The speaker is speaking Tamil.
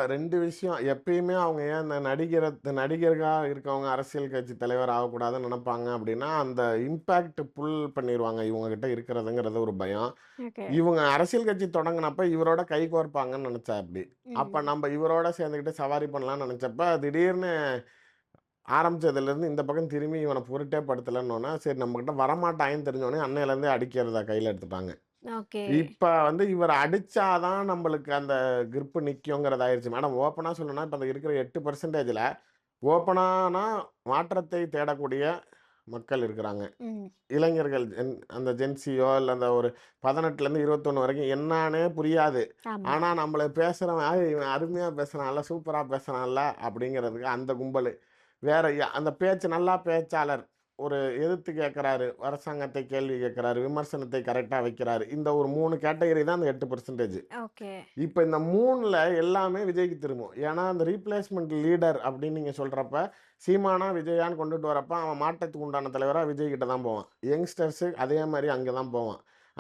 2 விஷயம். எப்பயுமே அவங்க ஏன் இந்த நடிகர்களா இருக்கவங்க அரசியல் கட்சி தலைவர் ஆகக்கூடாதுன்னு நெனப்பாங்க அப்டின்னா, அந்த இம்பாக்ட் புல் பண்ணிருவாங்க இவங்க கிட்ட இருக்கிறதுங்கிறது ஒரு பயம். ஓகே. இவங்க அரசியல் கட்சி தொடங்குனப்ப இவரோட கைகோர்ப்பாங்கன்னு நெனச்சாப்படி. அப்ப ம். நம்ப இவரோட சேர்ந்துக்கிட்டு சவாரி பண்ணலான்னு நெனச்சப்ப, திடீர்னு ஆரம்பிச்சதுலேருந்து இந்த பக்கம் திரும்பி இவன பொருட்டே படுத்தலன்னோன, சரி நம்மகிட்ட வரமாட்டாய்ன்னு தெரிஞ்சோனே அன்னையிலேருந்தே அடிக்கிறத கையில எடுத்துட்டாங்க. ஓகே. இப்ப வந்து இவர அடிச்சா தான் நம்பளுக்கு அந்த கிரிப் நிக்குங்கிறது ஆயிருச்சு. மேடம் ஓப்பனா சொல்லணும்னா, இப்ப அந்த இருக்கிற 8%ல ஓப்பனானா மாற்றத்தை தேடக்கூடிய மக்கள் இருக்கிறாங்க. ம். இளைஞர்கள் அந்த ஜென்ஸியோ இல்ல அந்த ஒரு 18லருந்து 21 வரைக்கும் என்னான்னே புரியாது. ஆமா. ஆனா நம்மள பேசுறவன், "ஏய் இவன் அருமையா பேசுறான்ல, சூப்பரா பேசுறான்ல" அப்படிங்கிறதுக்கு அந்த கும்பலு. வேற அந்த நல்ல பேச்சாளர். ஒரு எதிர்த்து கேட்கிறாரு, அரசாங்கத்தை கேள்வி கேட்கிறாரு, விமர்சனத்தை கரெக்ட்டா வைக்கிறாரு. இந்த ஒரு 3 கேட்டகரி தான் அந்த 8%. ஓகே. இப்ப இந்த 3ல எல்லாமே விஜய்க்கு திரும்பும். ஏன்னா, அந்த ரீப்ளேஸ்மென்ட் லீடர் அப்படின்னு நீங்க சொல்றப்ப, சீமானா, விஜயான்னு கொண்டுட்டு வரப்ப, அவன் மாற்றத்துக்கு உண்டான தலைவரா விஜய் கிட்ட தான் போவான். யங்ஸ்டர்ஸ் அதே மாரி அங்க தான் போவான்.